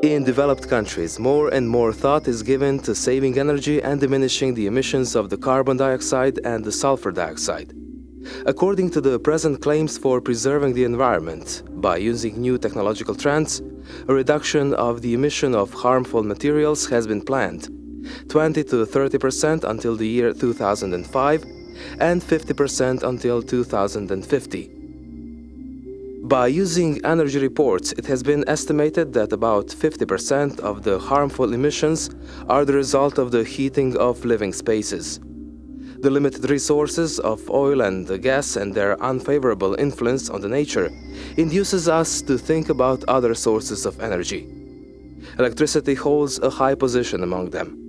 In developed countries, more and more thought is given to saving energy and diminishing the emissions of the carbon dioxide and the sulfur dioxide. According to the present claims for preserving the environment, by using new technological trends, a reduction of the emission of harmful materials has been planned, 20 to 30% until the year 2005 and 50% until 2050. By using energy reports, it has been estimated that about 50% of the harmful emissions are the result of the heating of living spaces. The limited resources of oil and gas and their unfavorable influence on the nature induces us to think about other sources of energy. Electricity holds a high position among them.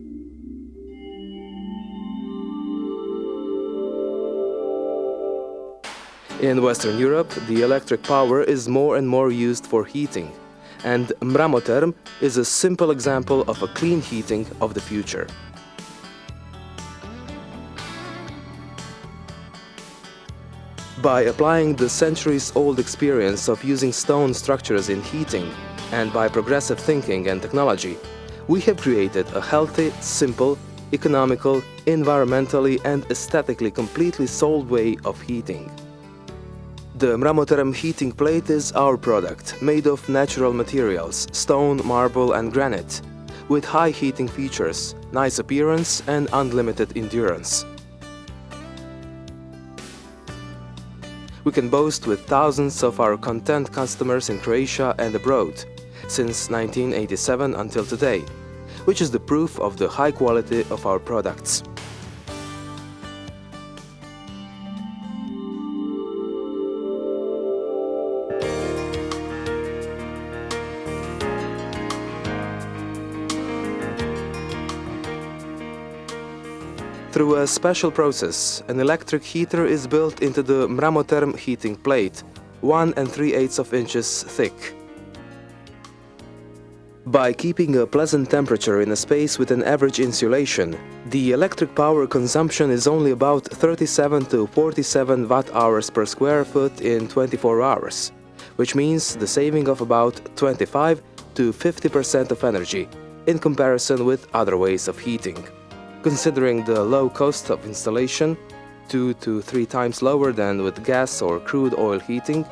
In Western Europe, the electric power is more and more used for heating, and Mramoterm is a simple example of a clean heating of the future. By applying the centuries-old experience of using stone structures in heating, and by progressive thinking and technology, we have created a healthy, simple, economical, environmentally and aesthetically completely solved way of heating. The Mramoterm heating plate is our product, made of natural materials, stone, marble and granite, with high heating features, nice appearance and unlimited endurance. We can boast with thousands of our content customers in Croatia and abroad, since 1987 until today, which is the proof of the high quality of our products. Through a special process, an electric heater is built into the Mramoterm heating plate, 1 3/8 inches thick. By keeping a pleasant temperature in a space with an average insulation, the electric power consumption is only about 37 to 47 watt-hours per square foot in 24 hours, which means the saving of about 25 to 50% of energy in comparison with other ways of heating. Considering the low cost of installation, 2 to 3 times lower than with gas or crude oil heating,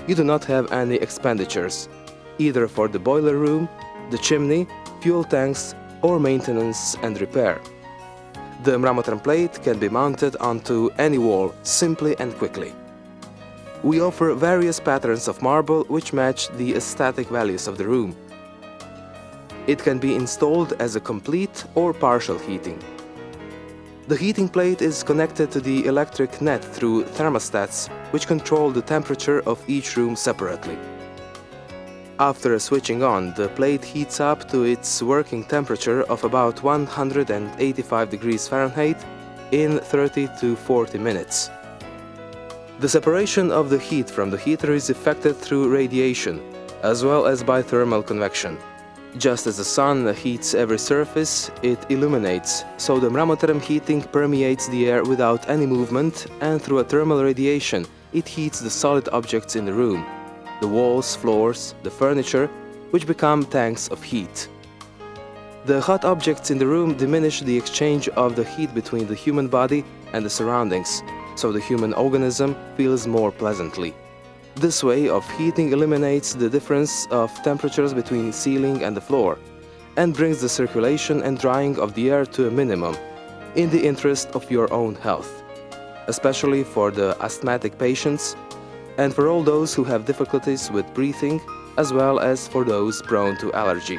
you do not have any expenditures, either for the boiler room, the chimney, fuel tanks, or maintenance and repair. The Mramoterm plate can be mounted onto any wall simply and quickly. We offer various patterns of marble which match the aesthetic values of the room. It can be installed as a complete or partial heating. The heating plate is connected to the electric net through thermostats, which control the temperature of each room separately. After switching on, the plate heats up to its working temperature of about 185 degrees Fahrenheit in 30 to 40 minutes. The separation of the heat from the heater is effected through radiation, as well as by thermal convection. Just as the sun heats every surface, it illuminates, so the Mramoterm heating permeates the air without any movement, and through a thermal radiation, it heats the solid objects in the room, the walls, floors, the furniture, which become tanks of heat. The hot objects in the room diminish the exchange of the heat between the human body and the surroundings, so the human organism feels more pleasantly. This way of heating eliminates the difference of temperatures between ceiling and the floor, and brings the circulation and drying of the air to a minimum, in the interest of your own health, especially for the asthmatic patients, and for all those who have difficulties with breathing, as well as for those prone to allergy.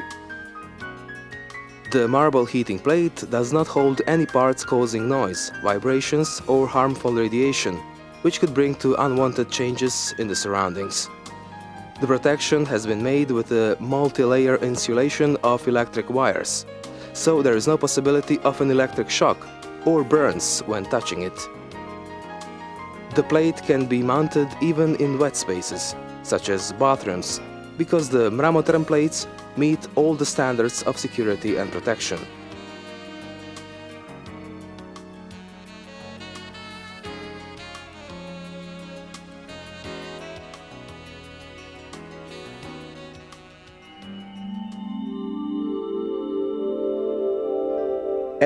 The marble heating plate does not hold any parts causing noise, vibrations, or harmful radiation, which could bring to unwanted changes in the surroundings. The protection has been made with a multi-layer insulation of electric wires, so there is no possibility of an electric shock or burns when touching it. The plate can be mounted even in wet spaces, such as bathrooms, because the Mramoterm plates meet all the standards of security and protection.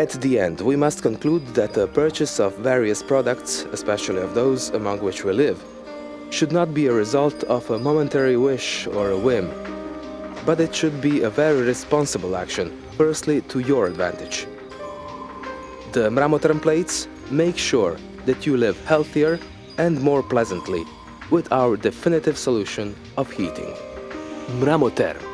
At the end, we must conclude that the purchase of various products, especially of those among which we live, should not be a result of a momentary wish or a whim, but it should be a very responsible action, firstly to your advantage. The Mramoterm plates make sure that you live healthier and more pleasantly with our definitive solution of heating. Mramoterm.